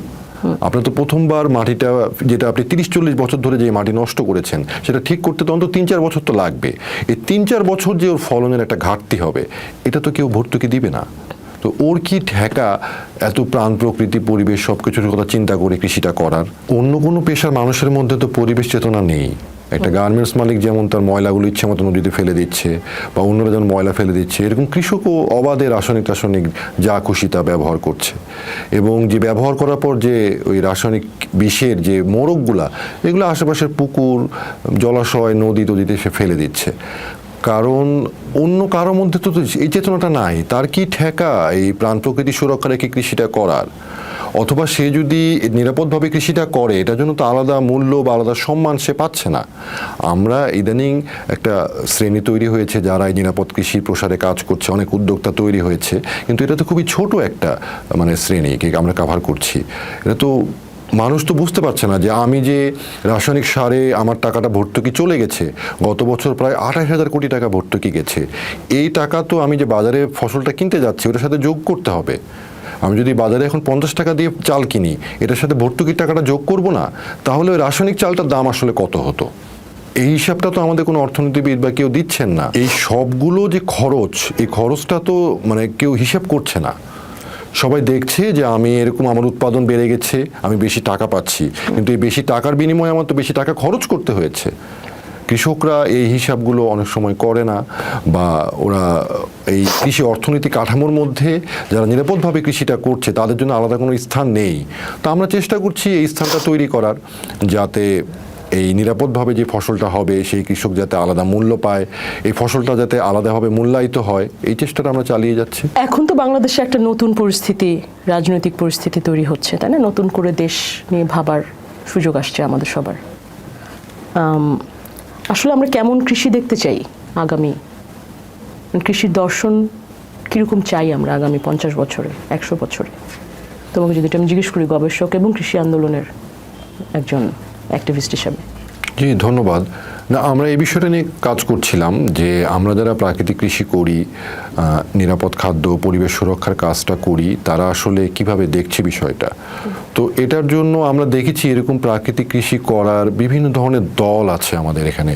আপনার তো প্রথমবার মাটিটা, যেটা আপনি 30-40 বছর ধরে যে মাটি নষ্ট করেছেন, সেটা ঠিক করতে তো অন্তত 3-4 বছর তো লাগবে। এই 3-4 বছর যে ওর ফলনের একটা ঘাটতি হবে, এটা তো কেউ ভর্তুকি দিবে না। তো ওর কি ঠেকা এত প্রাণ প্রকৃতি পরিবেশ সবকিছুর কথা চিন্তা করে কৃষিটা করার? অন্য কোনো পেশার মানুষের মধ্যে তো পরিবেশ চেতনা নেই। একটা গার্মেন্টস মালিক যেমন তার ময়লাগুলো ইচ্ছে মতো নদীতে ফেলে দিচ্ছে, বা অন্যরা যেমন ময়লা ফেলে দিচ্ছে, এরকম কৃষকও অবাধে রাসায়নিক যা খুশি তা ব্যবহার করছে। এবং যে ব্যবহার করার পর যে ওই রাসায়নিক বিষের যে মোড়কগুলা, এগুলো আশেপাশের পুকুর, জলাশয়, নদী টদীতে সে ফেলে দিচ্ছে। কারণ অন্য কারোর মধ্যে তো এই চেতনাটা নাই। তার কি ঠেকা এই প্রাণ প্রকৃতি সুরক্ষা রেখে কৃষিটা করার? অথবা সে যদি নিরাপদভাবে কৃষিটা করে এটার জন্য তো আলাদা মূল্য বা আলাদা সম্মান সে পাচ্ছে না। আমরা ইদানিং একটা শ্রেণী তৈরি হয়েছে যারা এই নিরাপদ কৃষির প্রসারে কাজ করছে, অনেক উদ্যোক্তা তৈরি হয়েছে, কিন্তু এটা তো খুবই ছোট একটা শ্রেণীকে আমরা কাভার করছি। এটা তো মানুষ তো বুঝতে পারছে না যে আমি যে রাসায়নিক সারে আমার টাকাটা ভর্তুকি চলে গেছে, গত বছর প্রায় 28,000 কোটি টাকা ভর্তুকি গেছে, এই টাকা তো আমি যে বাজারে ফসলটা কিনতে যাচ্ছি ওটার সাথে যোগ করতে হবে। আমি যদি বাজারে এখন 50 টাকা দিয়ে চাল কিনি, এটার সাথে ভর্তুকির টাকাটা যোগ করব না, তাহলে ওই রাসায়নিক চালটার দাম আসলে কত হতো? এই হিসাবটা তো আমাদের কোনো অর্থনীতিবিদ বা কেউ দিচ্ছেন না। এই সবগুলো যে খরচ, এই খরচটা তো কেউ হিসাব করছে না। সবাই দেখছে যে আমি এরকম আমার উৎপাদন বেড়ে গেছে, আমি বেশি টাকা পাচ্ছি, কিন্তু এই বেশি টাকার বিনিময়ে আমার তো বেশি টাকা খরচ করতে হয়েছে। কৃষকরা এই হিসাবগুলো অনেক সময় করে না, বা ওরা এই কৃষি অর্থনীতি কাঠামোর মধ্যে যারা নিরাপদভাবে কৃষিটা করছে তাদের জন্য আলাদা কোনো স্থান নেই। তো আমরা চেষ্টা করছি এই স্থানটা তৈরি করার, যাতে এই নিরাপদভাবে যে ফসলটা হবে সেই কৃষক যাতে আলাদা মূল্য পায়, এই ফসলটা যাতে আলাদাভাবে মূল্যায়িত হয়, এই চেষ্টাটা আমরা চালিয়ে যাচ্ছি। এখন তো বাংলাদেশে একটা নতুন পরিস্থিতি, রাজনৈতিক পরিস্থিতি তৈরি হচ্ছে, তাই না? নতুন করে দেশ নিয়ে ভাবার সুযোগ আসছে আমাদের সবার। আসলে আমরা কেমন কৃষি দেখতে চাই আগামী, কৃষির দর্শন কীরকম চাই আমরা আগামী 50 বছরে, 100 বছরে? তোমাকে যদি আমি জিজ্ঞেস করি গবেষক এবং কৃষি আন্দোলনের একজন অ্যাক্টিভিস্ট হিসাবে। জি, ধন্যবাদ। না, আমরা এই বিষয়টা নিয়ে কাজ করছিলাম যে আমরা যারা প্রাকৃতিক কৃষি করি, নিরাপদ খাদ্য পরিবেশ সুরক্ষার কাজটা করি, তারা আসলে কিভাবে দেখছে বিষয়টা। তো এটার জন্য আমরা দেখেছি এরকম প্রাকৃতিক কৃষি করার বিভিন্ন ধরনের দল আছে আমাদের এখানে।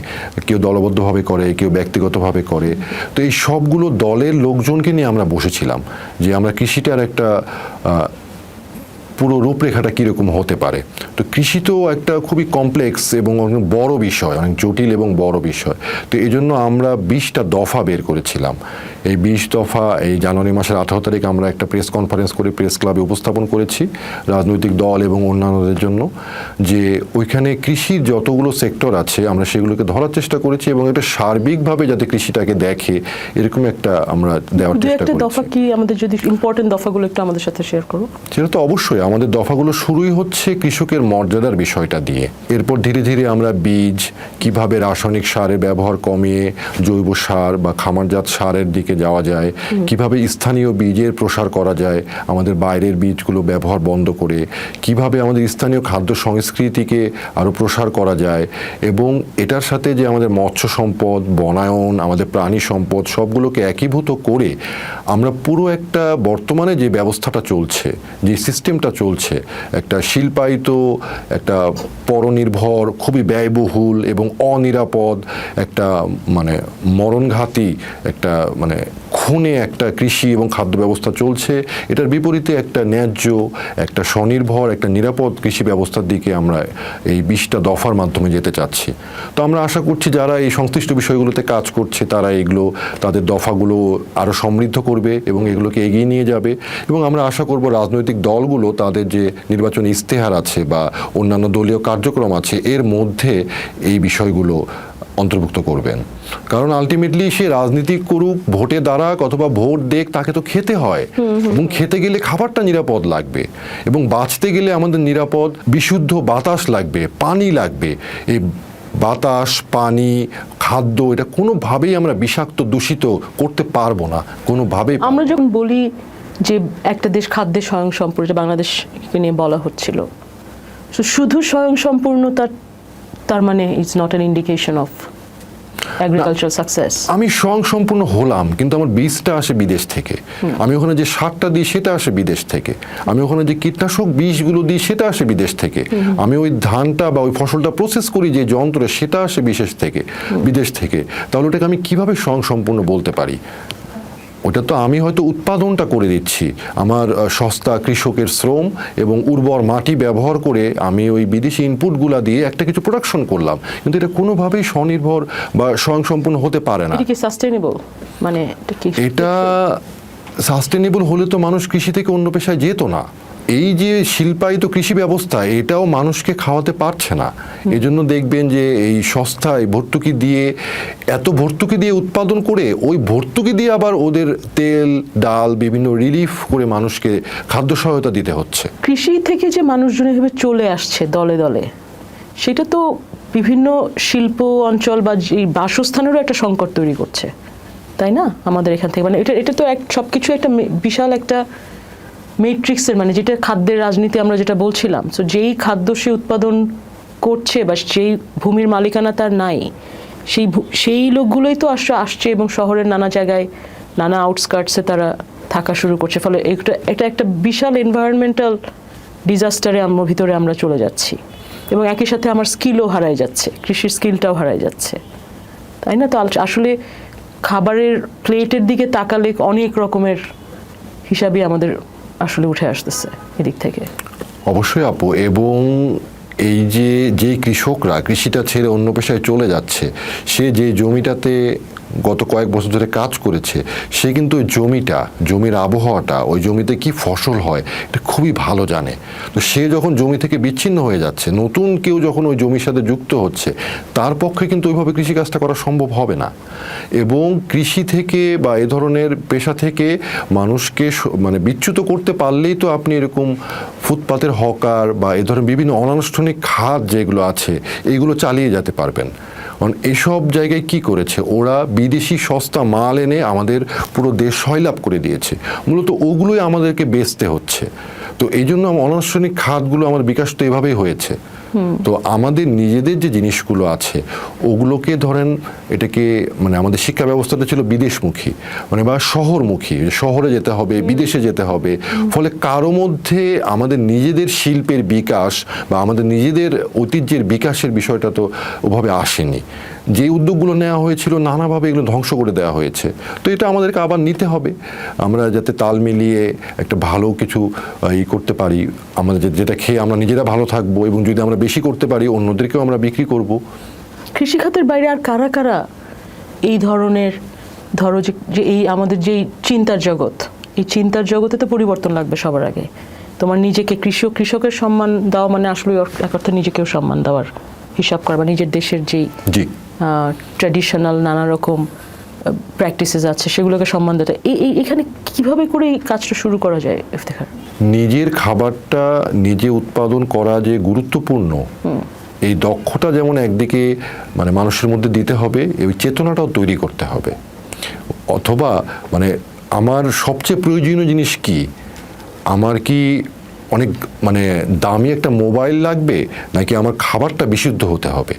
কেউ দলবদ্ধভাবে করে, কেউ ব্যক্তিগতভাবে করে। তো এই সবগুলো দলের লোকজনকে নিয়ে আমরা বসেছিলাম যে আমরা কৃষিটার একটা পুরো রূপরেখাটা কীরকম হতে পারে। তো কৃষি তো একটা খুবই কমপ্লেক্স এবং অনেক বড় বিষয়, অনেক জটিল এবং বড় বিষয়। তো এই জন্য আমরা 20টা দফা বের করেছিলাম। এই 20 দফা এই জানুয়ারি মাসের 18 তারিখ আমরা একটা প্রেস কনফারেন্স করে প্রেস ক্লাবে উপস্থাপন করেছি রাজনৈতিক দল এবং অন্যান্যদের জন্য, যে ওইখানে কৃষির যতগুলো সেক্টর আছে আমরা সেগুলোকে ধরার চেষ্টা করেছি এবং এটা সার্বিকভাবে যাতে কৃষিটাকে দেখে এরকম একটা আমরা দেওয়ার চেষ্টা করেছি। দফা কি আমাদের যদি ইম্পর্টেন্ট দফাগুলো একটু আমাদের সাথে শেয়ার করো? সেটা তো অবশ্যই। আমাদের দফাগুলো শুরুই হচ্ছে কৃষকের মর্যাদার বিষয়টা দিয়ে। এরপর ধীরে ধীরে আমরা বীজ, কিভাবে রাসায়নিক সারের ব্যবহার কমিয়ে জৈব সার বা খামারজাত সারের দিকে যাওয়া যায়, কিভাবে স্থানীয় বীজের প্রসার করা যায় আমাদের বাইরের বীজগুলো ব্যবহার বন্ধ করে, কিভাবে আমাদের স্থানীয় খাদ্য সংস্কৃতিকে আরও প্রসার করা যায়, এবং এটার সাথে যে আমাদের মৎস্য সম্পদ, বনায়ন, আমাদের প্রাণী সম্পদ সবগুলোকে একীভূত করে আমরা পুরো একটা বর্তমানে যে ব্যবস্থাটা চলছে, যে সিস্টেমটা চলছে, একটা শিল্পায়িত, একটা পরনির্ভর, খুবই ব্যয়বহুল এবং অনিরাপদ, একটা মরণঘাতী, একটা খুনে একটা কৃষি এবং খাদ্য ব্যবস্থা চলছে। এটার বিপরীতে একটা ন্যায্য, একটা স্বনির্ভর, একটা নিরাপদ কৃষি ব্যবস্থার দিকে আমরা এই 20টা দফার মাধ্যমে যেতে চাচ্ছি। তো আমরা আশা করছি যারা এই সংশ্লিষ্ট বিষয়গুলোতে কাজ করছে তারা এগুলো, তাদের দফাগুলো আরও সমৃদ্ধ করবে এবং এগুলোকে এগিয়ে নিয়ে যাবে। এবং আমরা আশা করব রাজনৈতিক দলগুলো তাদের যে নির্বাচনী ইস্তেহার আছে বা অন্যান্য দলীয় কার্যক্রম আছে এর মধ্যে এই বিষয়গুলো অন্তর্ভুক্ত করবেন। কারণ আলটিমেটলি সে রাজনীতি করুক, ভোটে দাঁড়াক অথবা ভোট দেখ, তাকে তো খেতে হয়, এবং খেতে গেলে খাবারটা নিরাপদ লাগবে, এবং বাঁচতে গেলে আমাদের নিরাপদ বিশুদ্ধ বাতাস লাগবে, পানি লাগবে। এই বাতাস, পানি, খাদ্য এটা কোনোভাবেই আমরা বিষাক্ত দূষিত করতে পারবো না, কোনোভাবেই। আমরা যখন বলি যে একটা দেশ খাদ্যে স্বয়ংসম্পূর্ণ, বাংলাদেশকে নিয়ে বলা হচ্ছিল, শুধু স্বয়ংসম্পূর্ণতা তার মানে it's not an indication of agricultural success. আমি স্বয়ংসম্পূর্ণ হলাম, কিন্তু আমার বীজটা আসে বিদেশ থেকে, আমি ওখানে যে সারটা দিই সেটা আসে বিদেশ থেকে, আমি ওখানে যে কীটনাশক বীজগুলো দিই সেটা আসে বিদেশ থেকে, আমি ওই ধানটা বা ওই ফসলটা প্রসেস করি যে যন্ত্রে সেটা আসে বিদেশ থেকে। তাহলে ওটাকে আমি কিভাবে স্বয়ংসম্পূর্ণ বলতে পারি? ওটা তো আমি হয়তো উৎপাদনটা করে দিচ্ছি, আমার সস্তা কৃষকের শ্রম এবং উর্বর মাটি ব্যবহার করে আমি ওই বিদেশি ইনপুটগুলা দিয়ে একটা কিছু প্রোডাকশন করলাম, কিন্তু এটা কোনোভাবেই স্বনির্ভর বা স্বয়ংসম্পূর্ণ হতে পারে না। এটা কি সাস্টেইনেবল? এটা সাস্টেইনেবল হলে তো মানুষ কৃষি থেকে অন্য পেশায় যেত না। এই যে শিল্পায়িত কৃষি ব্যবস্থা এটাও মানুষকে খাওয়াতে পারছে না। এজন্য দেখবেন যে এই সস্তায় ভর্তুকি দিয়ে উৎপাদন করে ওই ভর্তুকি দিয়ে আবার ওদের তেল ডাল বিভিন্ন রিলিফ করে মানুষকে খাদ্য সহায়তা দিতে হচ্ছে। কৃষি থেকে যে মানুষজন এভাবে চলে আসছে দলে দলে, সেটা তো বিভিন্ন শিল্প অঞ্চল বা বাসস্থানেরও একটা সংকট তৈরি করছে, তাই না? আমাদের এখান থেকে মানে এটা তো সবকিছু একটা বিশাল একটা মেট্রিক্সের, মানে যেটা খাদ্যের রাজনীতি আমরা যেটা বলছিলাম, সো যেই খাদ্য সে উৎপাদন করছে বা যেই ভূমির মালিকানা তার নাই, সেই লোকগুলোই তো আসছে এবং শহরের নানা জায়গায় নানা আউটস্কার্টসে তারা থাকা শুরু করছে। ফলে এটা একটা বিশাল এনভায়রনমেন্টাল ডিজাস্টারে ভিতরে আমরা চলে যাচ্ছি এবং একই সাথে আমার স্কিলও হারাই যাচ্ছে, কৃষির স্কিলটাও হারাই যাচ্ছে, তাই না? তো আসলে খাবারের প্লেটের দিকে তাকালে অনেক রকমের হিসাবই আমাদের আসলে উঠে আসতেছে এদিক থেকে। অবশ্যই আপু, এবং এই যে কৃষকরা কৃষিটা ছেড়ে অন্য পেশায় চলে যাচ্ছে, সে যে জমিটাতে গত কয়েক বছর ধরে কাজ করেছে, সে কিন্তু ওই জমির আবহাওয়াটা, ওই জমিতে কি ফসল হয় এটা খুবই ভালো জানে। তো সে যখন জমি থেকে বিচ্ছিন্ন হয়ে যাচ্ছে, নতুন কেউ যখন ওই জমির সাথে যুক্ত হচ্ছে, তার পক্ষে কিন্তু ওইভাবে কৃষিকাজটা করা সম্ভব হবে না। এবং কৃষি থেকে বা এ ধরনের পেশা থেকে মানুষকে মানে বিচ্যুত করতে পারলেই তো আপনি এরকম ফুটপাতের হকার বা এ ধরনের বিভিন্ন অনানুষ্ঠানিক খাত যেগুলো আছে এইগুলো চালিয়ে যেতে পারবেন। কারণ এসব জায়গায় কি করেছে ওরা, বিদেশি সস্তা মাল এনে আমাদের পুরো দেশ সয়লাভ করে দিয়েছে, মূলত ওগুলোই আমাদেরকে বেচতে হচ্ছে। তো এই জন্য অনানুষ্ঠানিক খাতগুলো আমার বিকাশ তো এভাবেই হয়েছে। তো আমাদের নিজেদের যে জিনিসগুলো আছে ওগুলোকে ধরেন, এটাকে মানে আমাদের শিক্ষা ব্যবস্থাটা ছিল বিদেশমুখী, মানে বা শহরমুখী, শহরে যেতে হবে, বিদেশে যেতে হবে। ফলে কারো মধ্যে আমাদের নিজেদের শিল্পের বিকাশ বা আমাদের নিজেদের ঐতিহ্যের বিকাশের বিষয়টা তো ওভাবে আসেনি। যে উদ্যোগগুলো নেওয়া হয়েছিল নানাভাবে এগুলো ধ্বংস করে দেওয়া হয়েছে। তো এটা আমাদেরকে আবার নিতে হবে, আমরা যাতে তাল মিলিয়ে একটা ভালো কিছু করতে পারি, আমাদের যেটা খেয়ে আমরা নিজেরা ভালো থাকবো, এবং যদি আমরা বেশি করতে পারি অন্যদেরকেও আমরা বিক্রি করব। কৃষিখাতের বাইরে আর কারা কারা এই ধরনের যে এই আমাদের যেই চিন্তার জগৎ, এই চিন্তার জগতে তো পরিবর্তন লাগবে সবার আগে। তোমার নিজেকে কৃষকের সম্মান দেওয়া মানে আসলে এক অর্থে নিজেকেও সম্মান দেওয়ার হিসাব করা, বা নিজের দেশের যেই ট্র্যাডিশনাল নানা রকম প্র্যাকটিসেস আছে সেগুলোকে সম্মান দেওয়া। এখানে কিভাবে করে এই কাজটা শুরু করা যায় ইফতেখার? নিজের খাবারটা নিজে উৎপাদন করা যে গুরুত্বপূর্ণ, এই দক্ষতা যেমন একদিকে মানে মানুষের মধ্যে দিতে হবে, এই চেতনাটাও তৈরি করতে হবে। অথবা মানে আমার সবচেয়ে প্রয়োজনীয় জিনিস কি, আমার কি অনেক মানে দামি একটা মোবাইল লাগবে, নাকি আমার খাবারটা বিশুদ্ধ হতে হবে?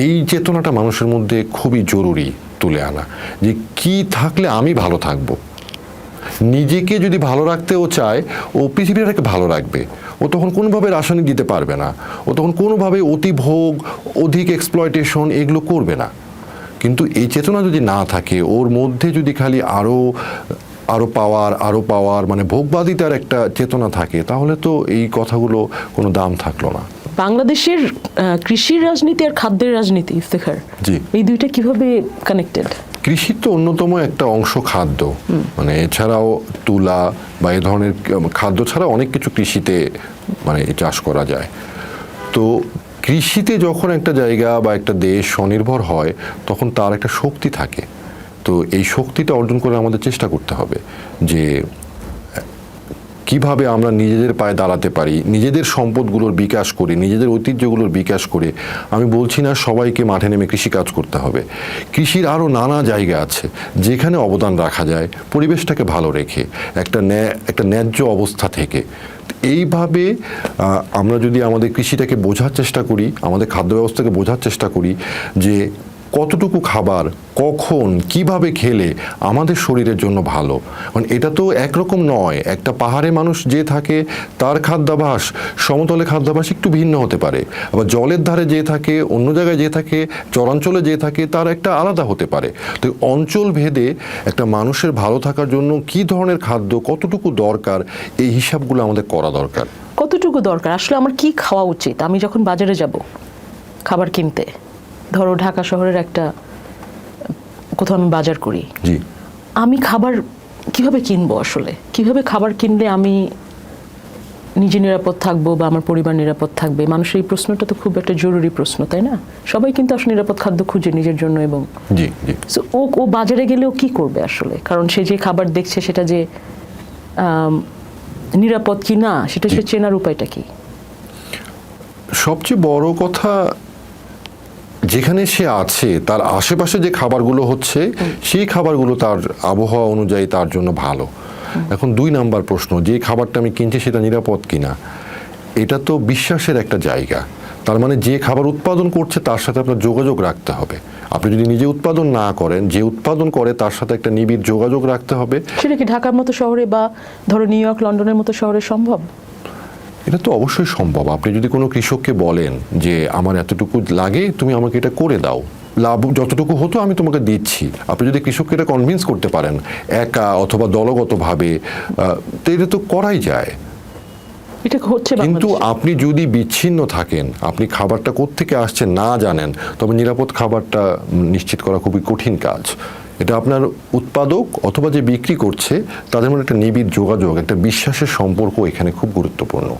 এই চেতনাটা মানুষের মধ্যে খুবই জরুরি তুলে আনা, যে কি থাকলে আমি ভালো থাকবো। নিজেকে যদি ভালো রাখতেও চায়, ও পৃথিবীটাকে ভালো রাখবে। ও তখন কোনোভাবে রাসায়নিক দিতে পারবে না, ও তখন কোনোভাবে অতিভোগ, অধিক এক্সপ্লয়টেশন এগুলো করবে না। কিন্তু এই চেতনা যদি না থাকে, ওর মধ্যে যদি খালি আরো পাওয়ার মানে ভোগবাদিতার একটা চেতনা থাকে, তাহলে তো এই কথাগুলো কোনো দাম থাকলো না। বাংলাদেশের কৃষির রাজনীতি আর খাদ্যের রাজনীতি ইফতেখার, জি, এই দুইটা কিভাবে কানেক্টেড? কৃষির তো অন্যতম একটা অংশ খাদ্য, মানে এছাড়াও তুলা বা এই ধরনের খাদ্য ছাড়া অনেক কিছু কৃষিতে মানে চাষ করা যায়। তো কৃষিতে যখন একটা জায়গা বা একটা দেশ স্বনির্ভর হয়, তখন তার একটা শক্তি থাকে। তো এই শক্তিটা অর্জন করে আমাদের চেষ্টা করতে হবে যে কিভাবে আমরা নিজেদের পায়ে দাঁড়াতে পারি, নিজেদের সম্পদগুলোর বিকাশ করি, নিজেদের ঐতিহ্যগুলোর বিকাশ করে। আমি বলছি না সবাইকে মাঠে নেমে কৃষিকাজ করতে হবে, কৃষির আরও নানা জায়গা আছে যেখানে অবদান রাখা যায় পরিবেশটাকে ভালো রেখে, একটা ন্যায্য অবস্থা থেকে। এইভাবে আমরা যদি আমাদের কৃষিটাকে বোঝার চেষ্টা করি, আমাদের খাদ্য ব্যবস্থাকে বোঝার চেষ্টা করি যে কতটুকু খাবার কখন কিভাবে খেলে আমাদের শরীরের জন্য ভালো। কারণ এটা তো একরকম নয়, একটা পাহাড়ে মানুষ যে থাকে তার খাদ্যাভ্যাস সমতলে খাদ্যাভ্যাস একটু ভিন্ন হতে পারে, আবার জলের ধারে যে থাকে, অন্য জায়গায় যে থাকে, চরাঞ্চলে যে থাকে, তার একটা আলাদা হতে পারে। তো অঞ্চল ভেদে একটা মানুষের ভালো থাকার জন্য কি ধরনের খাদ্য কতটুকু দরকার, এই হিসাবগুলো আমাদের করা দরকার। কতটুকু দরকার আসলে আমার কি খাওয়া উচিত? আমি যখন বাজারে যাব খাবার কিনতে, ধরো ঢাকা শহরের একটা কোথাও আমি বাজার করি, জি, আমি খাবার কিভাবে কিনবো? আসলে কিভাবে খাবার কিনলে আমি নিজে নিরাপদ থাকবো বা আমার পরিবার নিরাপদ থাকবে, মানুষের এই প্রশ্নটা তো খুব একটা জরুরি প্রশ্ন, তাই না? সবাই কিন্তু আসলে নিরাপদ খাদ্য খুঁজে নিজের জন্য। এবং জি জি So, ও বাজারে গেলেও কি করবে আসলে, কারণ সে যে খাবার দেখছে সেটা যে নিরাপদ কি না সেটা সে চেনার উপায়টা কি? সবচেয়ে বড় কথা, যেখানে সে আছে তার আশেপাশে যে খাবারগুলো হচ্ছে সেই খাবারগুলো তার আবহাওয়া অনুযায়ী তার জন্য ভালো। এখন 2 নাম্বার প্রশ্ন, যে খাবারটা আমি কিনছি সেটা নিরাপদ কিনা, এটা তো বিশ্বাসের একটা জায়গা। তার মানে যে খাবার উৎপাদন করছে তার সাথে আপনার যোগাযোগ রাখতে হবে। আপনি যদি নিজে উৎপাদন না করেন, যে উৎপাদন করে তার সাথে একটা নিবিড় যোগাযোগ রাখতে হবে। সেটা কি ঢাকার মতো শহরে বা ধরো নিউ ইয়র্ক লন্ডনের মতো শহরে সম্ভব? এটা তো অবশ্যই সম্ভব। আপনি যদি কোনো কৃষককে বলেন যে আমার এতটুকু লাগে, তুমি আমাকে এটা করে দাও, লাভ যতটুকু হতো আমি তোমাকে দিচ্ছি, আপনি যদি কৃষককে এটা কনভিন্স করতে পারেন একা অথবা দলগতভাবে, তো এটা তো করাই যায়। এটা হচ্ছে কিন্তু বাংলাদেশে। আপনি যদি বিচ্ছিন্ন থাকেন, আপনি খাবারটা কোত্থেকে আসছে না জানেন, তবে নিরাপদ খাবারটা নিশ্চিত করা খুবই কঠিন কাজ। এটা আপনার উৎপাদক অথবা যে বিক্রি করছে তাদের মধ্যে একটা নিবিড় যোগাযোগ, একটা বিশ্বাসের সম্পর্ক এখানে খুব গুরুত্বপূর্ণ।